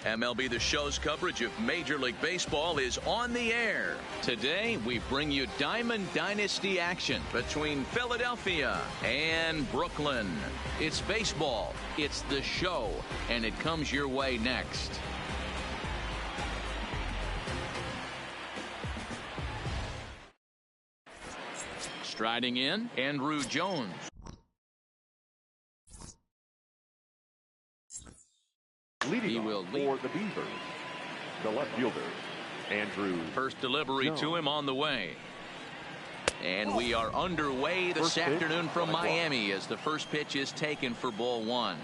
MLB The Show's coverage of Major League Baseball is on the air. Today, we bring you Diamond Dynasty action between Philadelphia and Brooklyn. It's baseball, it's the show, and it comes your way next. Striding in, Andrew Jones. Leading for the Beavers, the left fielder, Andrew. First delivery Jones. to him on the way. And we are underway this First afternoon pitch, from ball Miami as the first pitch is taken for ball one.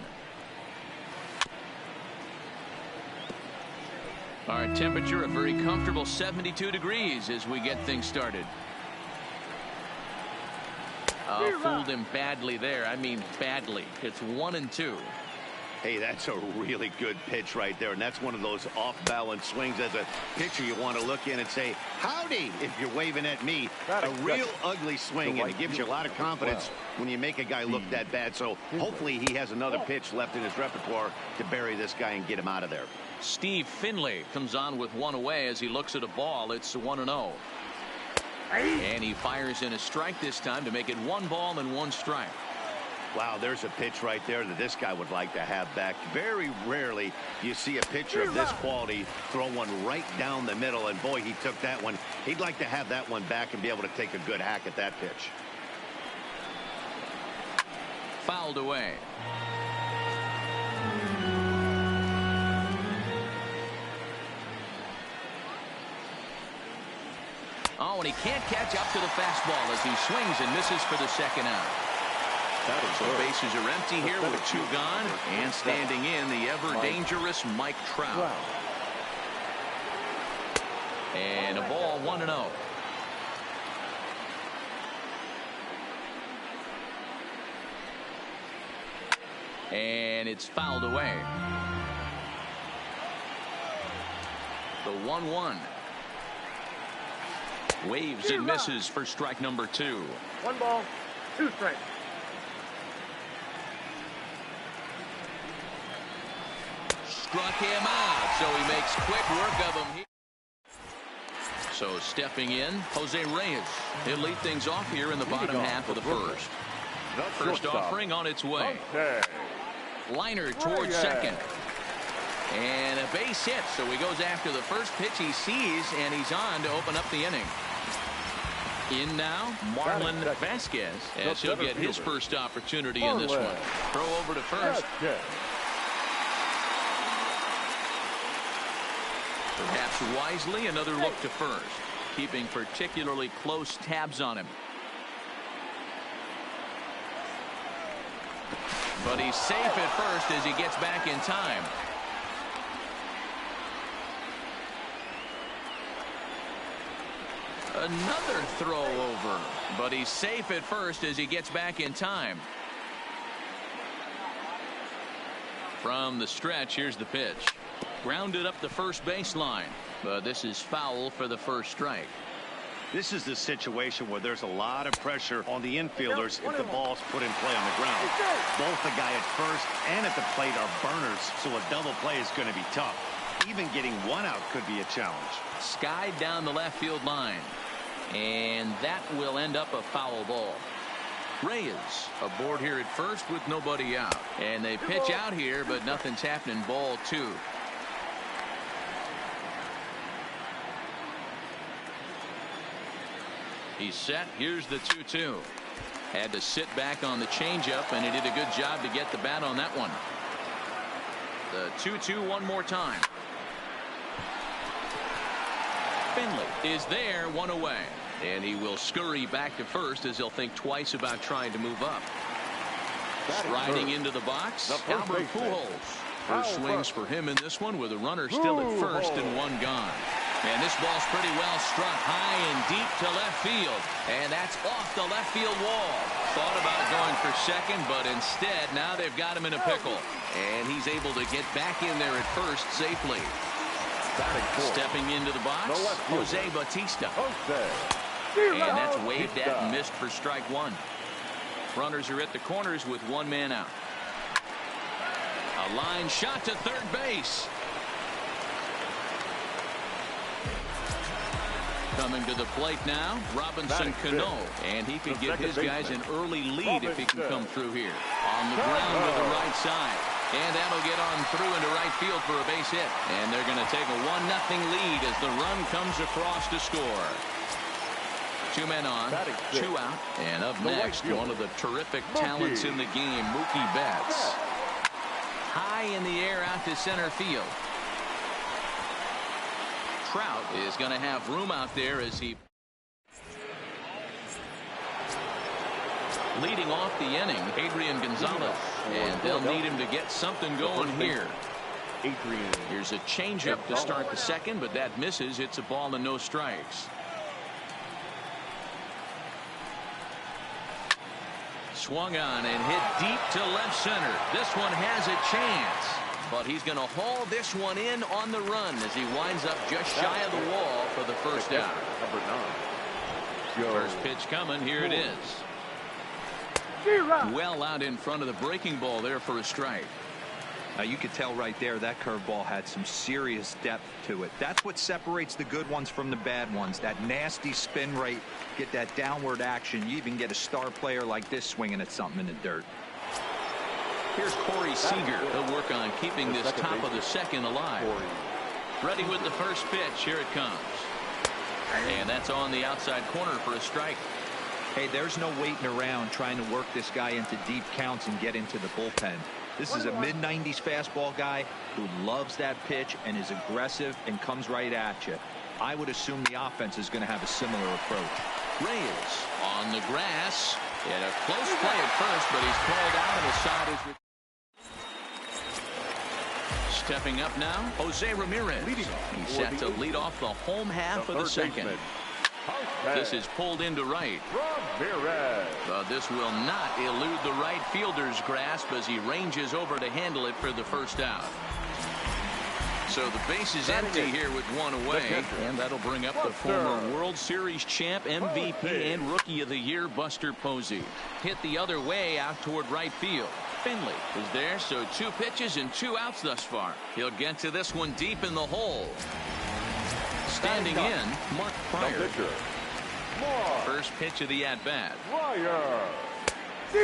Our temperature a very comfortable 72 degrees as we get things started. Fooled him badly there. I mean badly. It's 1-2. Hey, that's a really good pitch right there, and that's one of those off-balance swings. As a pitcher, you want to look in and say, howdy, if you're waving at me. A real ugly swing, and it gives you a lot of confidence when you make a guy look that bad. So hopefully he has another pitch left in his repertoire to bury this guy and get him out of there. Steve Finley comes on with one away as he looks at a ball. It's 1-0. And he fires in a strike this time to make it 1 ball and 1 strike. Wow, there's a pitch right there that this guy would like to have back. Very rarely do you see a pitcher of this quality throw one right down the middle, and boy, he took that one. He'd like to have that one back and be able to take a good hack at that pitch. Fouled away. Oh, and he can't catch up to the fastball as he swings and misses for the second out. So bases are empty here with 2 gone, and standing in the ever-dangerous Mike Trout. And a ball 1-0. And it's fouled away. The 1-1. Waves and misses for strike number 2. 1 ball, 2 strikes. Struck him out, so he makes quick work of him. So stepping in, Jose Reyes. He'll lead things off here in the bottom half of the first. First offering on its way. Liner towards second. And a base hit, so he goes after the first pitch he sees, and he's on to open up the inning. In now, Marlon Vasquez, as he'll get his first opportunity in this one. Throw over to first. Perhaps wisely, another look to first, keeping particularly close tabs on him. But he's safe at first as he gets back in time. Another throw over, but he's safe at first as he gets back in time. From the stretch, here's the pitch. Grounded up the first baseline, but this is foul for the first strike. This is the situation where there's a lot of pressure on the infielders if the ball's put in play on the ground. Both the guy at first and at the plate are burners, so a double play is going to be tough. Even getting 1 out could be a challenge. Skied down the left field line, and that will end up a foul ball. Reyes aboard here at first with nobody out, and they pitch out here, but nothing's happening. Ball 2. He's set. Here's the 2-2. Had to sit back on the changeup, and he did a good job to get the bat on that one. The 2-2 one more time. Finley is there, 1 away. And he will scurry back to first as he'll think twice about trying to move up. Striding into the box, Albert Pujols. First swings for him in this one with a runner still at first and 1 gone. And this ball's pretty well struck high and deep to left field. And that's off the left field wall. Thought about going for second, but instead now they've got him in a pickle. And he's able to get back in there at first safely. Stepping into the box, Jose Bautista. And that's waved at and missed for strike 1. Runners are at the corners with 1 man out. A line shot to third base. Coming to the plate now, Robinson Cano. And he could give his guys an early lead if he can come through here. On the ground to the right side. And that'll get on through into right field for a base hit. And they're going to take a 1-0 lead as the run comes across to score. 2 men on, 2 out. And up next, one of the terrific talents in the game, Mookie Betts. High in the air out to center field. Trout is going to have room out there as he leading off the inning, Adrian Gonzalez, and they'll need him to get something going here. Here's a changeup to start the second, but that misses. It's a ball and no strikes. Swung on and hit deep to left center. This one has a chance. But he's going to haul this one in on the run as he winds up just shy of the wall for the first out. First pitch coming. Here it is. Well out in front of the breaking ball there for a strike. Now you could tell right there that curveball had some serious depth to it. That's what separates the good ones from the bad ones. That nasty spin rate, get that downward action. You even get a star player like this swinging at something in the dirt. Here's Corey Seager. He'll work on keeping this top of the second alive. Ready with the first pitch. Here it comes. And that's on the outside corner for a strike. Hey, there's no waiting around trying to work this guy into deep counts and get into the bullpen. This is a mid-90s fastball guy who loves that pitch and is aggressive and comes right at you. I would assume the offense is going to have a similar approach. Reyes on the grass. And a close play at first, but he's called out and the side is. Stepping up now, Jose Ramirez. He's set to lead off the home half of the second. This is pulled into right. But this will not elude the right fielder's grasp as he ranges over to handle it for the first out. So the base is empty here with one away, and that'll bring up the former World Series champ, MVP, and Rookie of the Year, Buster Posey. Hit the other way out toward right field. Finley is there, so 2 pitches and 2 outs thus far. He'll get to this one deep in the hole. Standing in, Mark Pryor. First pitch of the at-bat.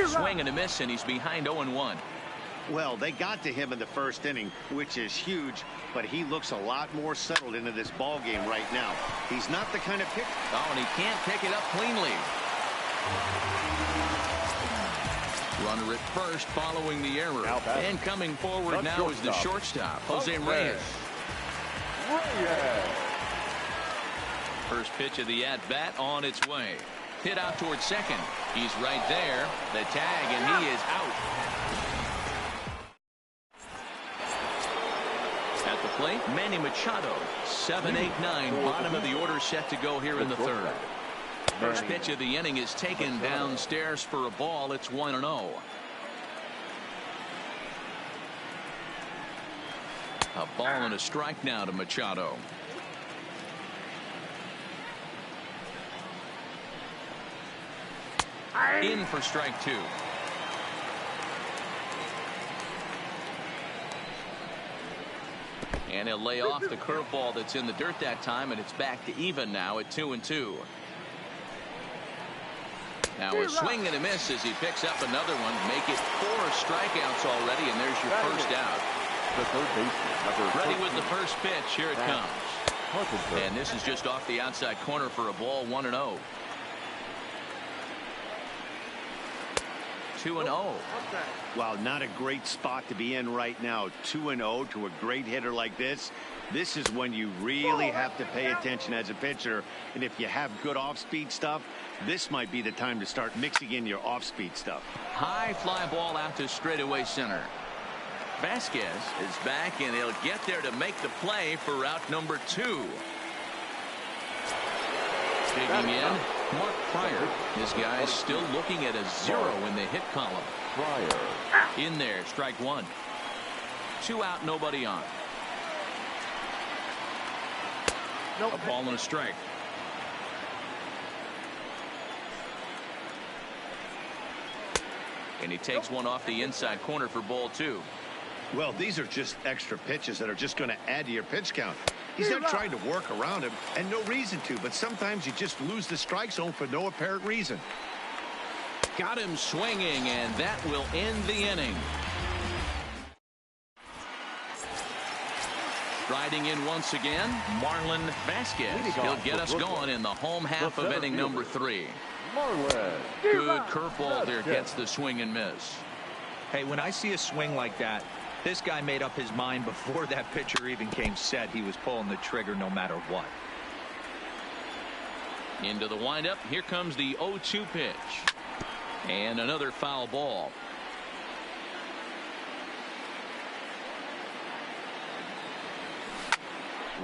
Swing and a miss, and he's behind 0-1. Well, they got to him in the first inning, which is huge, but he looks a lot more settled into this ball game right now. He's not the kind of pitcher. Oh, and he can't pick it up cleanly. Runner at first following the error. And coming forward now is the shortstop, Jose Reyes. First pitch of the at-bat on its way. Hit out towards second. He's right there. The tag, and he is out. At the plate, Manny Machado. 7, 8, 9. Bottom of the order set to go here in the third. First pitch of the inning is taken downstairs for a ball. It's 1-0. A ball and a strike now to Machado. In for strike 2. And he'll lay off the curveball that's in the dirt that time, and it's back to even now at 2-2. Now a swing and a miss as he picks up another one. Make it 4 strikeouts already, and there's your first out. The third baseman. Ready with the first pitch. Here it comes. And this is just off the outside corner for a ball. 1-0. 2-0. Wow, not a great spot to be in right now. 2-0 to a great hitter like this. This is when you really have to pay attention as a pitcher. And if you have good off-speed stuff, this might be the time to start mixing in your off-speed stuff. High fly ball out to straightaway center. Vasquez is back, and he'll get there to make the play for out number 2. Digging in, Mark Pryor. His guy's still looking at a 0 in the hit column. In there, strike 1. 2 out, nobody on. A ball and a strike. And he takes one off the inside corner for ball 2. Well, these are just extra pitches that are just going to add to your pitch count. He's not trying to work around him, and no reason to, but sometimes you just lose the strike zone for no apparent reason. Got him swinging, and that will end the inning. Riding in once again, Marlon Vasquez. He'll get us going in the home half of inning number 3. Good curveball there, gets the swing and miss. Hey, when I see a swing like that, this guy made up his mind before that pitcher even came set. He was pulling the trigger no matter what. Into the windup. Here comes the 0-2 pitch. And another foul ball.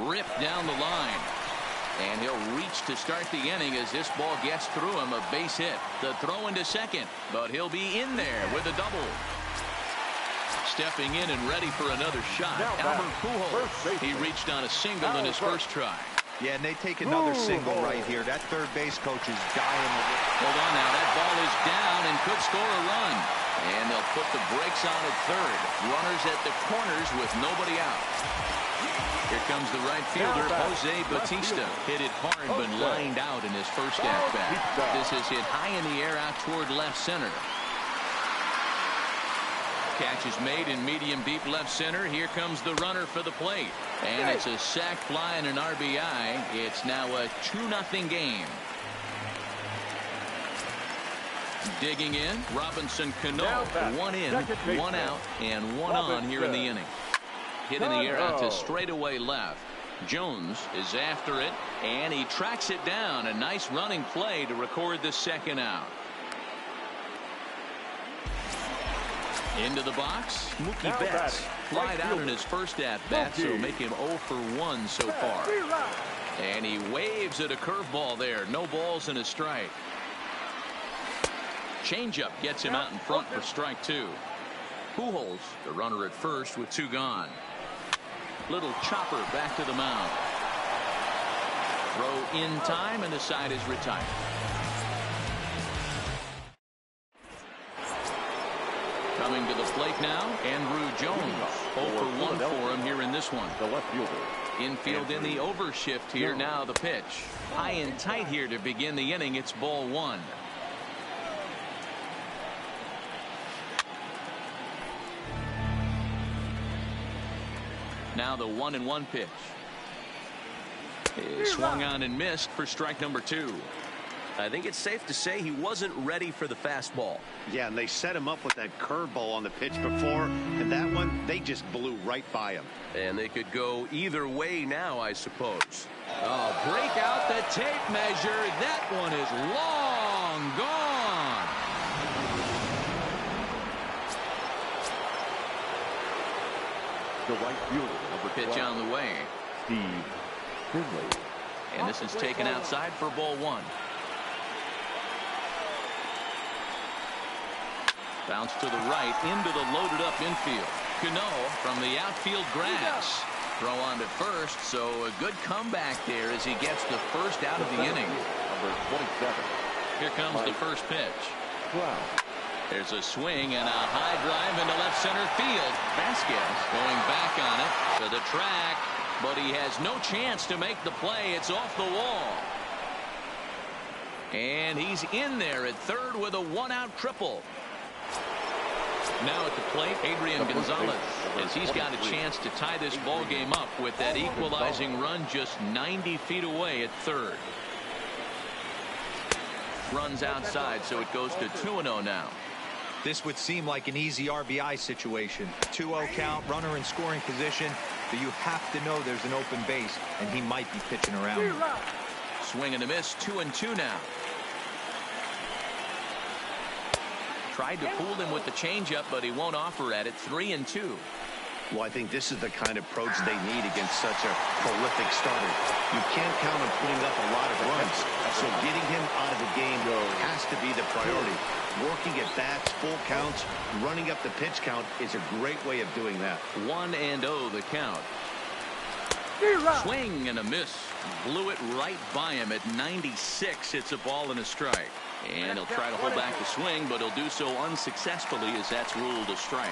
Ripped down the line. And he'll reach to start the inning as this ball gets through him. A base hit. The throw into second. But he'll be in there with a double. Stepping in and ready for another shot. Albert Pujols. He reached on a single in his first try. Yeah, and they take another single right here. That third base coach is dying. Hold on now. That ball is down and could score a run. And they'll put the brakes on at third. Runners at the corners with nobody out. Here comes the right fielder, Jose Bautista. Hit it hard, but lined out in his first at-bat. This is hit high in the air out toward left center. Catch is made in medium deep left center. Here comes the runner for the plate. And it's a sac fly and an RBI. It's now a 2-0 game. Digging in, Robinson Cano. 1 in, 1 out, and 1 on here in the inning. Hit in the air out to straightaway left. Jones is after it, and he tracks it down. A nice running play to record the second out. Into the box, Mookie Betts. Flied out in his first at-bat, so make him 0 for 1 so far. And he waves at a curveball there. No balls and a strike. Changeup gets him out in front for strike 2. Pujols, the runner at first with 2 gone. Little chopper back to the mound. Throw in time, and the side is retired. Coming to the plate now, Andrew Jones. 0 for 1 for him here in this one. The left fielder. Infield in the overshift here. Now the pitch. High and tight here to begin the inning. It's ball 1. Now the 1-1 pitch. Is swung on and missed for strike number 2. I think it's safe to say he wasn't ready for the fastball. Yeah, and they set him up with that curveball on the pitch before, and that one, they just blew right by him. And they could go either way now, I suppose. Oh, break out the tape measure. That one is long gone. The right fielder, number 12. Pitch on the way. Steve Finley. And this is taken outside for ball 1. Bounce to the right into the loaded up infield. Cano from the outfield grass. Throw on to first, so a good comeback there as he gets the first out of the inning. Number 27. Here comes the first pitch. Wow. There's a swing and a high drive into left center field. Vasquez going back on it to the track, but he has no chance to make the play. It's off the wall. And he's in there at third with a 1-out triple. Now at the plate, Adrian Gonzalez, as he's got a chance to tie this ball game up with that equalizing run just 90 feet away at third. Runs outside, so it goes to 2-0 now. This would seem like an easy RBI situation. 2-0 count, runner in scoring position, but you have to know there's an open base, and he might be pitching around. Swing and a miss, 2-2 now. Tried to fool him with the changeup, but he won't offer at it. 3-2. Well, I think this is the kind of approach they need against such a prolific starter. You can't count on putting up a lot of runs, so getting him out of the game has to be the priority. Working at bats, full counts, running up the pitch count is a great way of doing that. 1-0 the count. Swing and a miss. Blew it right by him at 96. It's a ball and a strike. And he'll try to hold back the swing, but he'll do so unsuccessfully as that's ruled a strike.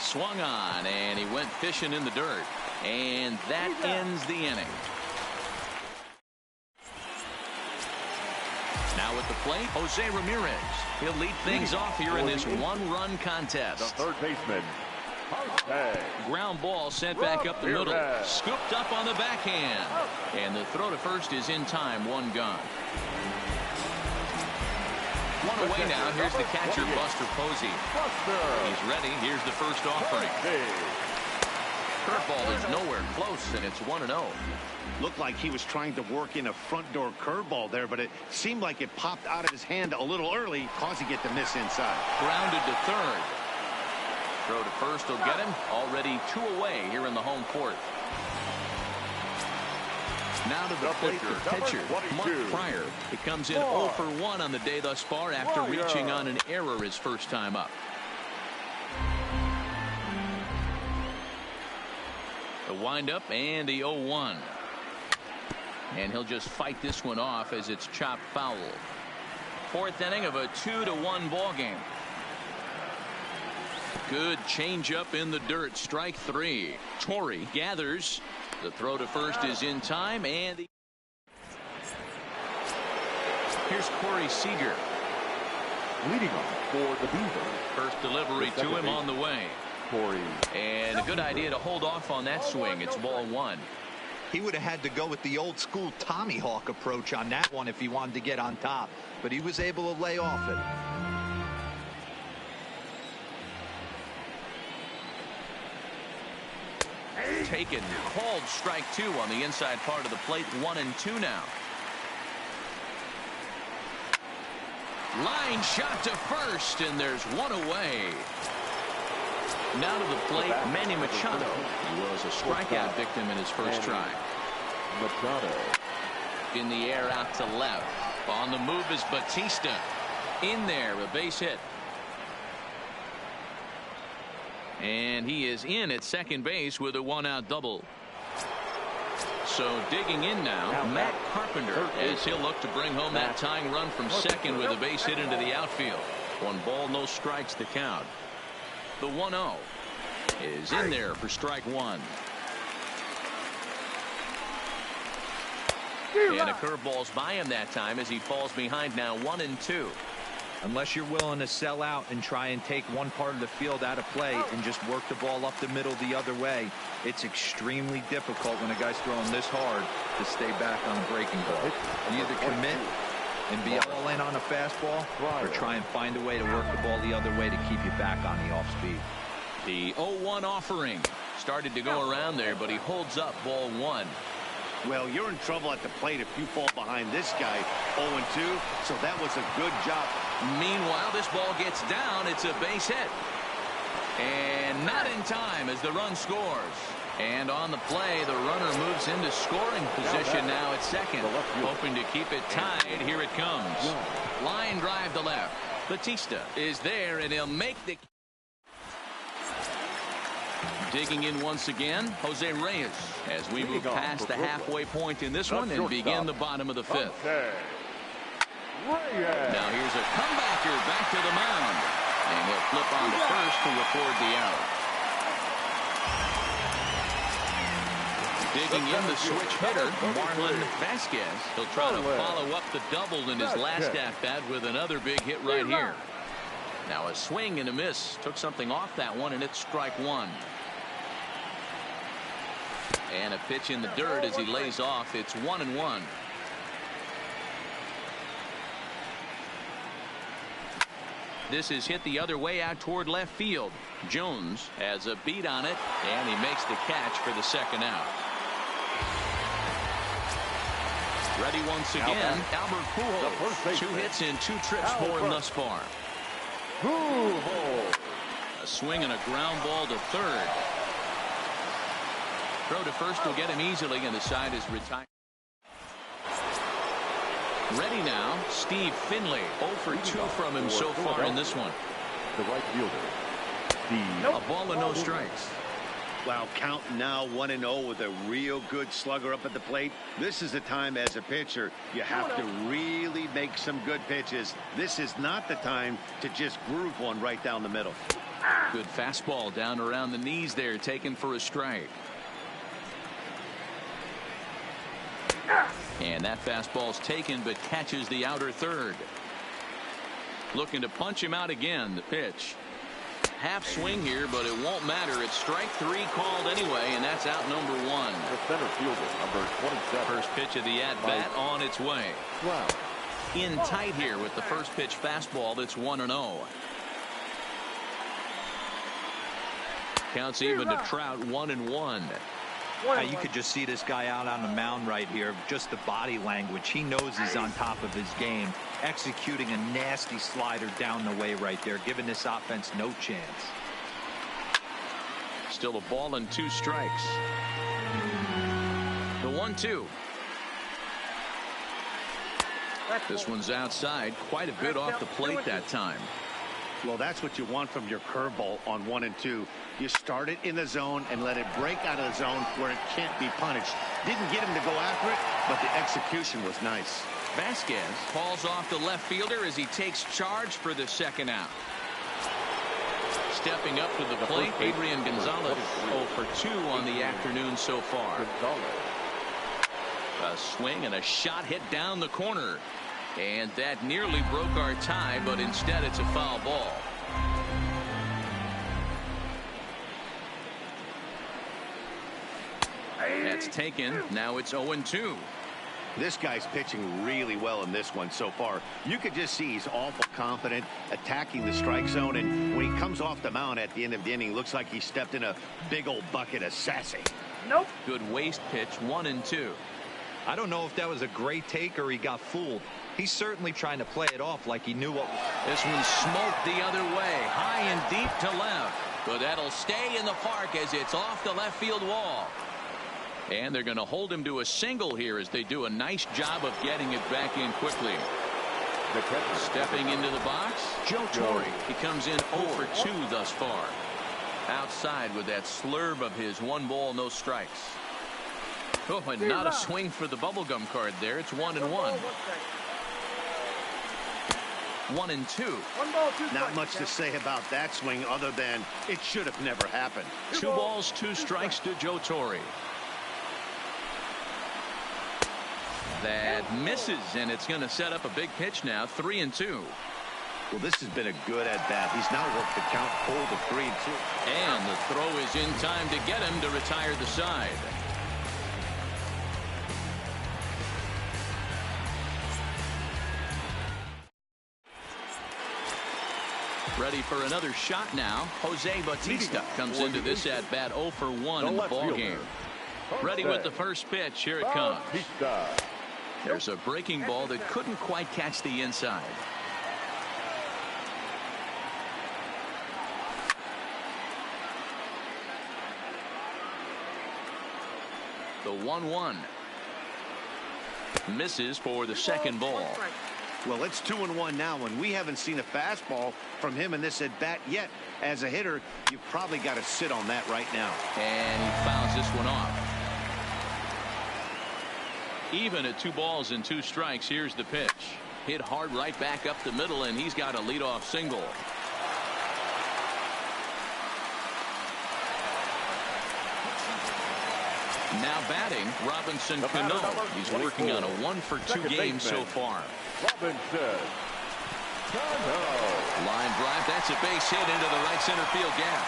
Swung on, and he went fishing in the dirt. And that ends the inning. Now at the plate, Jose Ramirez. He'll lead things off here in this one-run contest. The third baseman. Ground ball sent back up the middle. Scooped up on the backhand. And the throw to first is in time. One gone. One away now. Here's the catcher, Buster Posey. He's ready. Here's the first offering. Curveball is nowhere close, and it's 1-0. Looked like he was trying to work in a front door curveball there, but it seemed like it popped out of his hand a little early, causing it to miss inside. Grounded to third. Throw to first will get him. Already 2 away here in the home fourth. Now to the plate for pitcher, Mark Pryor. He comes in 0 for 1 on the day thus far after reaching on an error his first time up. The windup and the 0-1. And he'll just fight this one off as it's chopped foul. Fourth inning of a 2-1 ball game. Good changeup in the dirt. Strike 3. Torrey gathers. The throw to first is in time, and here's Corey Seager. Leading off for the Beavers. First delivery to him on the way. Corey. And a good idea to hold off on that swing. It's ball 1. He would have had to go with the old school Tommy Hawk approach on that one if he wanted to get on top, but he was able to lay off it. Taken, called strike 2 on the inside part of the plate. 1-2 now. Line shot to first, and there's 1 away. Now to the plate, Manny Machado. He was a strikeout victim in his first try. Machado. In the air out to left. On the move is Batista. In there, a base hit. And he is in at second base with a 1-out double. So digging in now, Matt Carpenter, as he'll look to bring home that tying run from second with a base hit into the outfield. 1 ball, no strikes to count. The 1-0 is in there for strike 1. And a curveball's by him that time as he falls behind now 1-2. Unless you're willing to sell out and try and take one part of the field out of play and just work the ball up the middle the other way, it's extremely difficult when a guy's throwing this hard to stay back on a breaking ball. You either commit and be all in on a fastball or try and find a way to work the ball the other way to keep you back on the off speed. The 0-1 offering started to go around there, but he holds up ball 1. Well, you're in trouble at the plate if you fall behind this guy 0-2, so that was a good job. Meanwhile, this ball gets down. It's a base hit. And not in time as the run scores. And on the play, the runner moves into scoring position now at second. Hoping to keep it tied. Here it comes. Line drive to left. Batista is there, and he'll make the... Digging in once again, Jose Reyes, as we move past the halfway point in this one and begin the bottom of the 5th. Now here's a comebacker back to the mound. And he'll flip on to first to record the out. Digging in the switch hitter, Marlon Vasquez. He'll try to follow up the double in his last at-bat with another big hit right here. Now a swing and a miss. Took something off that one, and it's strike 1. And a pitch in the dirt as he lays off. It's 1-1. This is hit the other way out toward left field. Jones has a beat on it, and he makes the catch for the second out. Ready once again, Albert Pujols. 2 hits in 2 trips for him thus far. A swing and a ground ball to third. Throw to first will get him easily, and the side is retired. Ready now, Steve Finley. 0 for 2 from him so far in this one. The right fielder. A ball and no strikes. Well, count now 1-0 with a real good slugger up at the plate. This is the time as a pitcher you have to really make some good pitches. This is not the time to just groove one right down the middle. Good fastball down around the knees there, taken for a strike. And that fastball's taken, but catches the outer third. Looking to punch him out again. The pitch. Half swing here, but it won't matter. It's strike 3 called anyway, and that's out number 1. The center fielder, number 27. First pitch of the at-bat on its way. Wow. In tight here with the first pitch fastball that's 1-0. Counts even to Trout 1-1. You could just see this guy out on the mound right here. Just the body language. He knows he's on top of his game. Executing a nasty slider down the way right there, giving this offense no chance. Still a ball and 2 strikes. The 1-2. This one's outside. Quite a bit off the plate that time. Well, that's what you want from your curveball on 1 and 2. You start it in the zone and let it break out of the zone where it can't be punished. Didn't get him to go after it, but the execution was nice. Vasquez falls off the left fielder as he takes charge for the second out. Stepping up to the plate, Adrian Gonzalez 0 for 2 on the afternoon so far. A swing and a shot hit down the corner. And that nearly broke our tie, but instead it's a foul ball. That's taken. Now it's 0-2. This guy's pitching really well in this one so far. You could just see he's awful confident, attacking the strike zone, and when he comes off the mound at the end of the inning, looks like he stepped in a big old bucket of sassy. Nope. Good waste pitch, 1-2. I don't know if that was a great take or he got fooled. He's certainly trying to play it off like he knew what. This one smoked the other way, high and deep to left. But that'll stay in the park as it's off the left field wall. And they're going to hold him to a single here as they do a nice job of getting it back in quickly. Stepping into the box, Joe Torre. He comes in 0 for 2 thus far. Outside with that slurve of his 1 ball, no strikes. Oh, and not a swing for the bubblegum card there. It's 1-1. 1-2. Not much to say about that swing other than it should have never happened. 2 balls, 2 strikes to Joe Torre. That misses, and it's going to set up a big pitch now. 3-2. Well, this has been a good at-bat. He's now worked the count full to 3-2. And the throw is in time to get him to retire the side. Ready for another shot now. Jose Bautista comes into this at-bat 0 for 1 in the ballgame. Ready with the first pitch. Here it comes. There's a breaking ball that couldn't quite catch the inside. The 1-1. Misses for the second ball. Well, it's 2-1 now, and we haven't seen a fastball from him in this at-bat yet. As a hitter, you've probably got to sit on that right now. And he fouls this one off. Even at 2 balls and 2 strikes, here's the pitch. Hit hard right back up the middle, and he's got a leadoff single. Now batting, Robinson Cano. He's working on a 1 for 2 game so far. Robinson Cano. Line drive. That's a base hit into the right center field gap.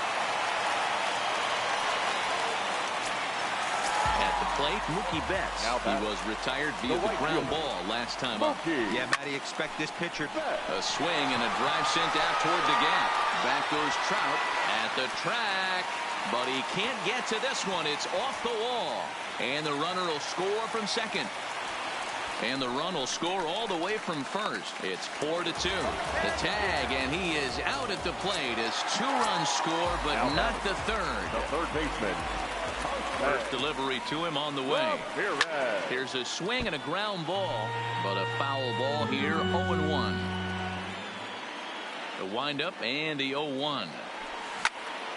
At the plate, Mookie Betts. He was retired via the ground ball last time up. Yeah, Matty, expect this pitcher. A swing and a drive sent out toward the gap. Back goes Trout at the track. But he can't get to this one. It's off the wall. And the runner will score from second. And the run will score all the way from first. It's 4-2. The tag, and he is out at the plate as 2 runs score, but not the third. The third baseman. First delivery to him on the way. Here's a swing and a ground ball, but a foul ball here, 0-1. The windup and the 0-1.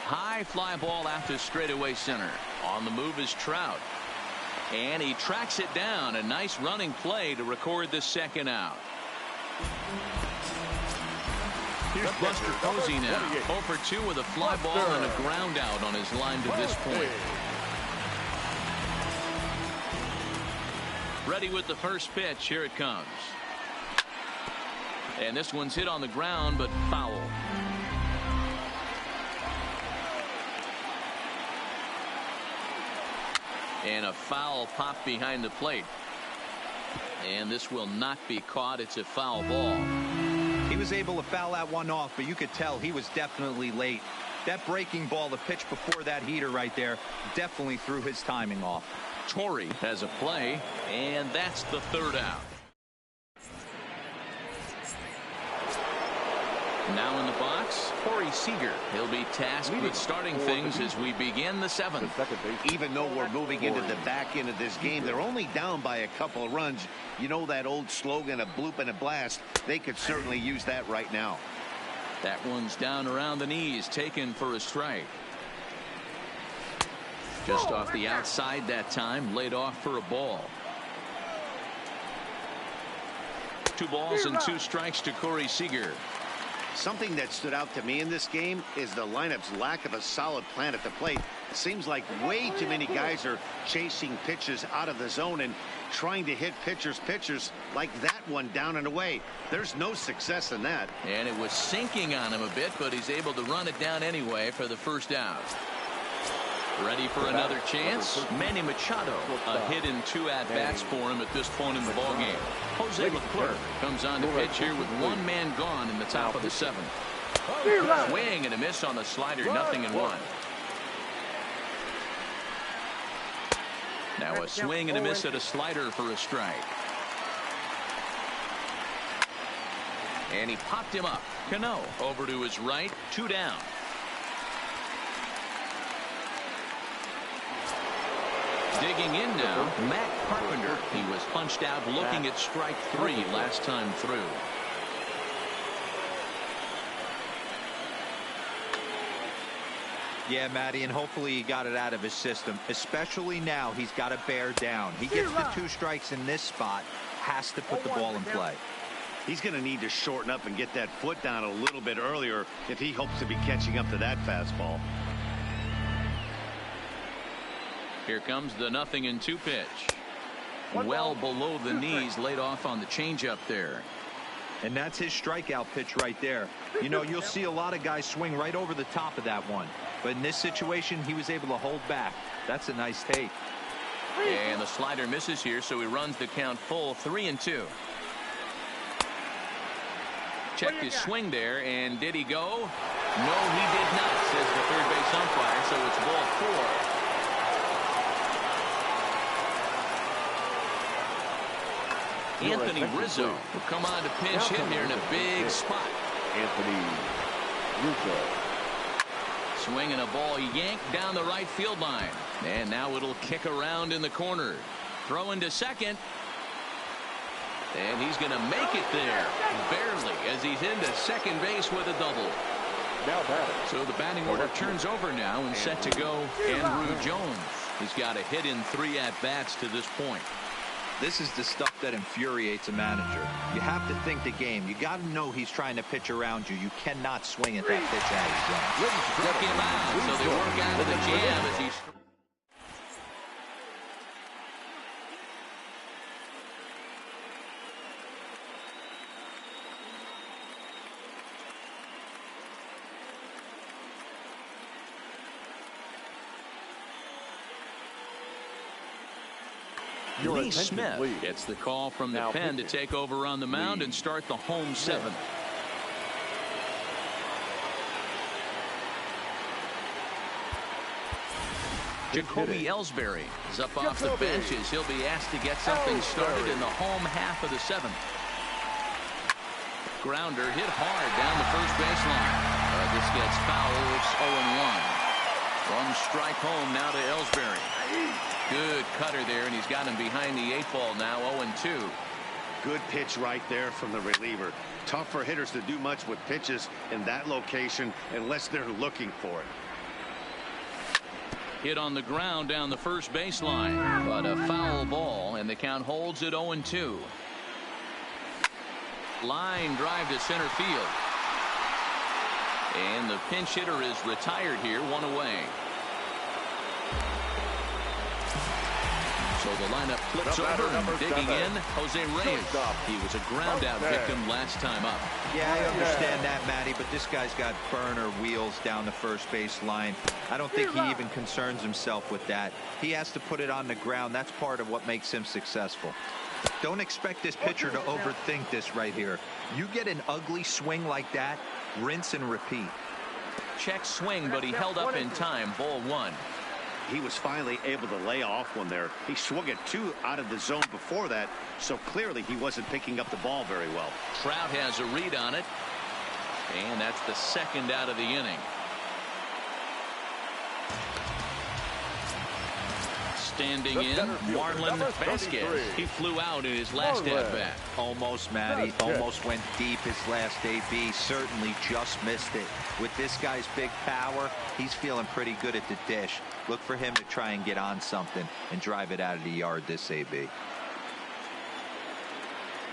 High fly ball out to straightaway center. On the move is Trout. And he tracks it down. A nice running play to record the second out. Here's Buster Posey now. 0 for 2 with a fly ball and a ground out on his line to this point. Ready with the first pitch. Here it comes. And this one's hit on the ground, but foul. And a foul pop behind the plate. And this will not be caught. It's a foul ball. He was able to foul that one off, but you could tell he was definitely late. That breaking ball, the pitch before that heater right there, definitely threw his timing off. Torrey has a play, and that's the third out. Now in the box, Corey Seager. He'll be tasked with starting things as we begin the seventh. Even though we're moving into the back end of this game, they're only down by a couple of runs. You know that old slogan, a bloop and a blast. They could certainly use that right now. That one's down around the knees, taken for a strike. Just off the outside that time, laid off for a ball. 2 balls and 2 strikes to Corey Seager. Something that stood out to me in this game is the lineup's lack of a solid plan at the plate. It seems like way too many guys are chasing pitches out of the zone and trying to hit pitchers like that one down and away. There's no success in that. And it was sinking on him a bit, but he's able to run it down anyway for the first out. Ready for another chance? Manny Machado. A hit in 2 at-bats for him at this point in the ballgame. Jose Leclerc comes on to pitch here with 1 man gone in the top of the 7th. Swing and a miss on the slider, 0-1. Now a swing and a miss at a slider for a strike. And he popped him up. Cano over to his right, 2 down. Digging in now, Matt Carpenter. He was punched out looking at strike 3 last time through. Yeah, Matty, and hopefully he got it out of his system. Especially now, he's got to bear down. He gets the 2 strikes in this spot, has to put the ball in play. He's going to need to shorten up and get that foot down a little bit earlier if he hopes to be catching up to that fastball. Here comes the 0-2 pitch. Well below the knees, laid off on the changeup there. And that's his strikeout pitch right there. You know, you'll see a lot of guys swing right over the top of that one. But in this situation, he was able to hold back. That's a nice take. And the slider misses here, so he runs the count full, 3-2. Checked his swing there, and did he go? No, he did not, says the third base umpire, so it's ball 4. Anthony Rizzo will come on to pinch hit here in a big spot. Anthony Rizzo. Swinging a ball yanked down the right field line. And now it'll kick around in the corner. Throw into second. And he's going to make it there. Barely, as he's into second base with a double. So the batting order turns over now and set to go Andrew Jones. He's got a hit in 3 at-bats to this point. This is the stuff that infuriates a manager. You have to think the game. You got to know he's trying to pitch around you. You cannot swing at that pitch out of his zone. Struck him out, so they work out of the jam as he's... Lee Smith gets the call from the pen to take over on the mound and start the home 7th. Jacoby Ellsbury is up off the benches. He'll be asked to get something started in the home half of the 7th. Grounder hit hard down the first baseline. This gets foul. It's 0-1. 1 strike home now to Ellsbury. Good cutter there, and he's got him behind the 8 ball now, 0-2. Good pitch right there from the reliever. Tough for hitters to do much with pitches in that location unless they're looking for it. Hit on the ground down the first baseline, but a foul ball, and the count holds at 0-2. Line drive to center field. And the pinch hitter is retired here, 1 away. So the lineup flips over and digging in, Jose Reyes. He was a ground out victim last time up. Yeah, I understand that, Matty, but this guy's got burner wheels down the first base line. I don't think he even concerns himself with that. He has to put it on the ground. That's part of what makes him successful. Don't expect this pitcher to overthink this right here. You get an ugly swing like that, rinse and repeat. Check swing, but he held up in time. Ball 1. He was finally able to lay off one there. He swung at 2 out of the zone before that, so clearly he wasn't picking up the ball very well. Trout has a read on it, and that's the second out of the inning. Standing in, Marlon Vasquez. He flew out in his last at-bat. Almost, Matty. Almost went deep his last AB. Certainly just missed it. With this guy's big power, he's feeling pretty good at the dish. Look for him to try and get on something and drive it out of the yard this AB.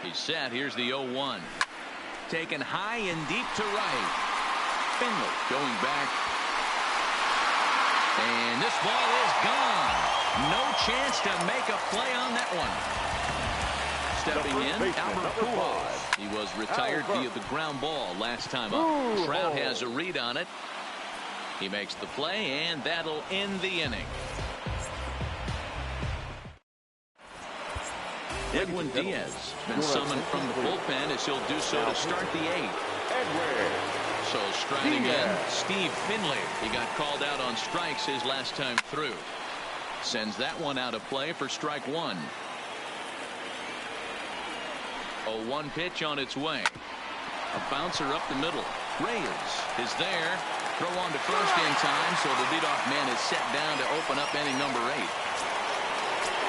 He's set. Here's the 0-1. Taken high and deep to right. Finley going back. And this ball is gone. No chance to make a play on that one. Stepping in, Albert Pujols. He was retired via the ground ball last time up. Trout has a read on it. He makes the play, and that'll end the inning. Edwin Diaz been summoned from the bullpen as he'll do so to start the 8th. So striding in, Steve Finley. He got called out on strikes his last time through. Sends that one out of play for strike 1. 0-1 pitch on its way. A bouncer up the middle. Reyes is there. Throw on to first in time, so the leadoff man is set down to open up inning number 8.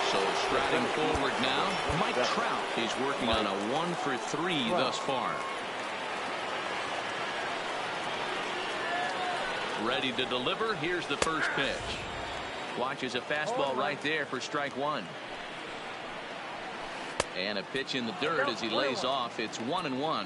So striding forward now, Mike Trout. He's working on a 1-for-3 thus far. Ready to deliver. Here's the first pitch. Watches a fastball right there for strike 1. And a pitch in the dirt as he lays off. It's 1-1.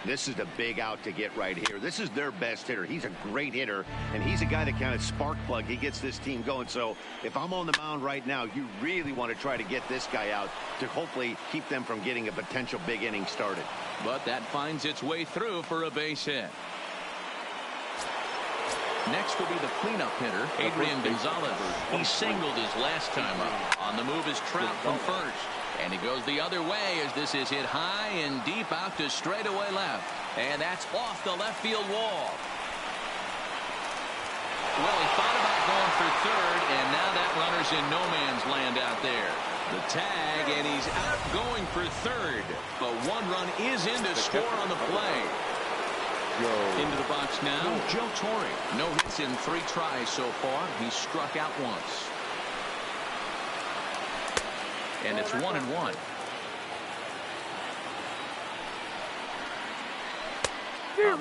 This is the big out to get right here. This is their best hitter. He's a great hitter, and he's a guy that kind of spark plug. He gets this team going. So if I'm on the mound right now, you really want to try to get this guy out to hopefully keep them from getting a potential big inning started. But that finds its way through for a base hit. Next will be the cleanup hitter, Adrian Gonzalez. He singled his last time up. On the move is Trout from first. And he goes the other way as this is hit high and deep out to straightaway left. And that's off the left field wall. Well, he thought about going for third, and now that runner's in no man's land out there. The tag, and he's out going for third. But one run is in to score on the play. Into the box now, Joe Torre. No hits in 3 tries so far. He's struck out once. And it's 1-1.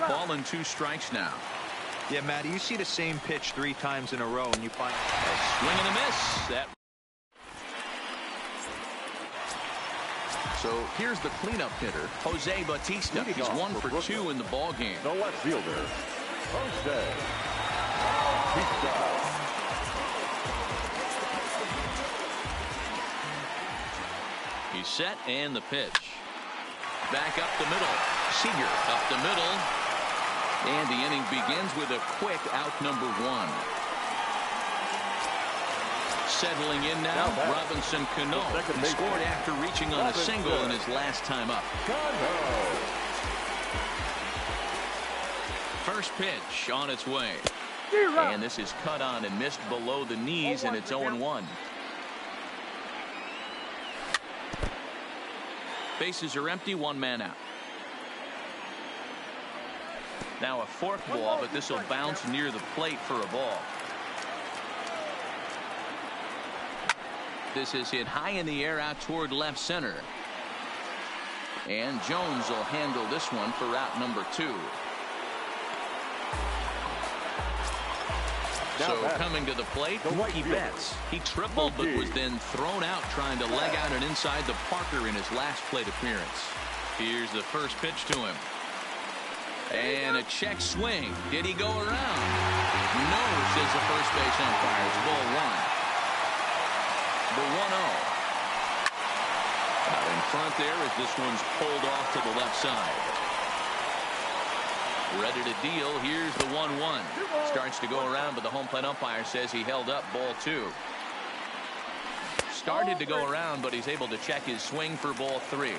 Ball and 2 strikes now. Yeah, Matty, you see the same pitch 3 times in a row, and you find a swing and a miss. That. So here's the cleanup hitter, Jose Bautista. He's 1 for 2 in the ball game. The left fielder, Jose Bautista. He's set, and the pitch. Back up the middle. Seager up the middle. And the inning begins with a quick out number 1. Settling in now, Robinson Cano. He scored after reaching on a single in his last time up. First pitch on its way. And this is cut on and missed below the knees, and it's 0-1. Bases are empty, 1 man out. Now a fork ball, but this will bounce near the plate for a ball. This is hit high in the air out toward left center. And Jones will handle this one for route number 2. So coming to the plate, Mookie Betts. He tripled but was then thrown out trying to leg out and inside the Parker in his last plate appearance. Here's the first pitch to him. And a check swing. Did he go around? No, says the first base umpire. It's ball one. The 1-0. Out in front there as this one's pulled off to the left side. Ready to deal. Here's the 1-1. Starts to go around, but the home plate umpire says he held up ball two. Started to go around, but he's able to check his swing for ball three.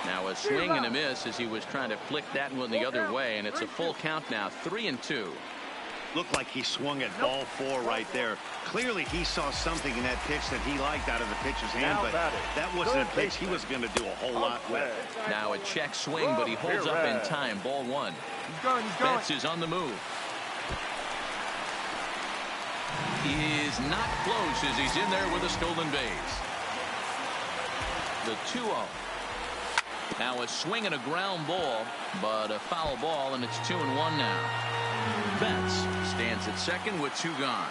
Now a swing and a miss as he was trying to flick that one the other way, and it's a full count now, 3-2. Looked like he swung at ball four right there. Clearly he saw something in that pitch that he liked out of the pitcher's hand, but that wasn't a pitch he was going to do a whole lot with. Now a check swing, but he holds up in time. Ball one. Betts is on the move. He is not close as he's in there with a stolen base. The 2-0. Now a swing and a ground ball, but a foul ball, and it's 2-1 now. Betts stands at second with two gone.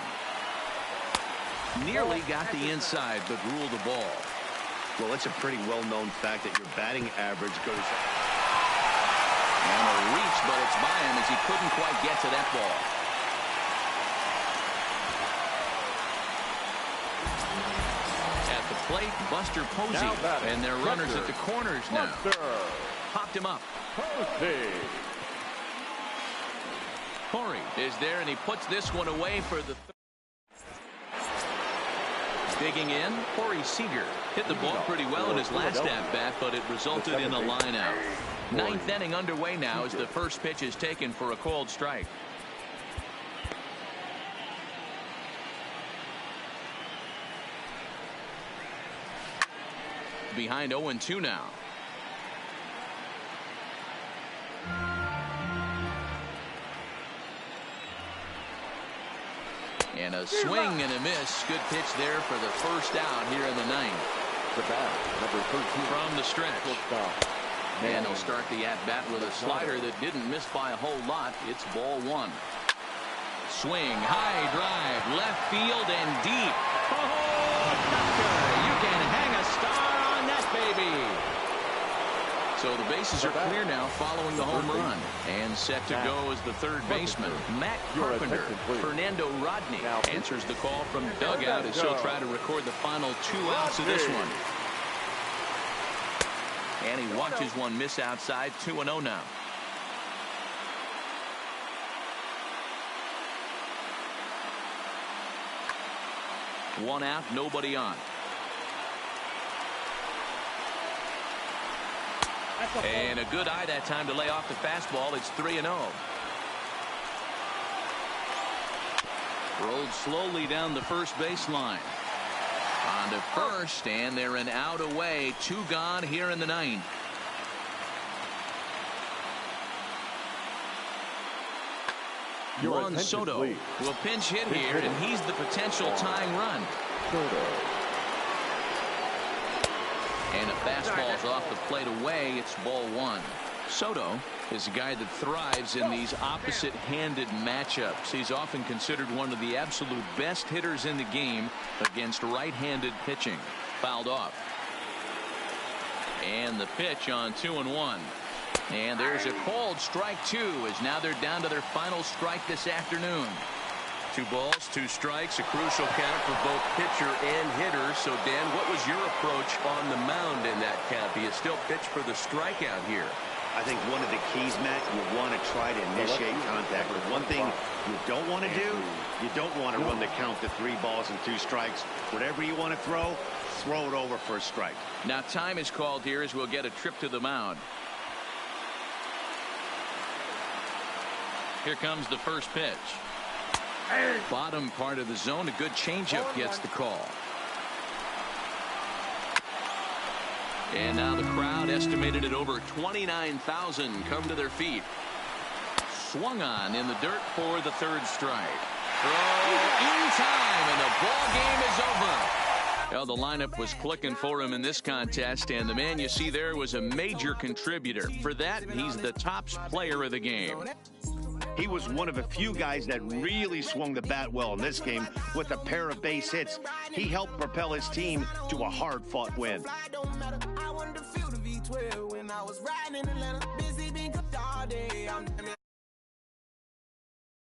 Nearly got the inside, but ruled the ball. Well, it's a pretty well-known fact that your batting average goes up. And a reach, but it's by him as he couldn't quite get to that ball. At the plate, Buster Posey, and their runners at the corners now. Popped him up. Corey is there, and he puts this one away for the digging in. Corey Seager hit the ball pretty well in his last at-bat, but it resulted in a line out. Ninth inning underway now as the first pitch is taken for a called strike. Behind 0-2 now. And a swing and a miss. Good pitch there for the first out here in the ninth. The bat, number 13. From the stretch. And he'll start the at-bat with a slider that didn't miss by a whole lot. It's ball one. Swing, high drive, left field and deep. Oh, Tucker, you can hang a star on that baby. So the bases are clear now following the home run. And set to go as the third baseman, Matt Carpenter. Fernando Rodney answers the call from dugout as he'll try to record the final 2 outs of this one. And he watches one miss outside. 2-0 now. One out, nobody on. And a good eye that time to lay off the fastball. It's 3-0. Rolled slowly down the first baseline. On to first, and they're an out away. 2 gone here in the ninth. Juan Soto will pinch hit here, and he's the potential tying run. And a fastball's off the plate away. It's ball one. Soto is a guy that thrives in these opposite-handed matchups. He's often considered one of the absolute best hitters in the game against right-handed pitching. Fouled off. And the pitch on 2-1. And there's a called strike two, as now they're down to their final strike this afternoon. 2 balls, 2 strikes, a crucial count for both pitcher and hitter. So, Dan, what was your approach on the mound in that count? Do you still pitch for the strikeout here? I think one of the keys, Matt, you want to try to initiate contact. But one thing you don't want to do, you don't want to run the count to 3 balls and 2 strikes. Whatever you want to throw it over for a strike. Now time is called here as we'll get a trip to the mound. Here comes the first pitch. Bottom part of the zone, a good changeup gets the call. And now the crowd, estimated at over 29,000, come to their feet. Swung on in the dirt for the third strike. Throw in time, and the ball game is over. Well, the lineup was clicking for him in this contest, and the man you see there was a major contributor. For that, he's the top player of the game. He was one of a few guys that really swung the bat well in this game with a pair of base hits. He helped propel his team to a hard-fought win.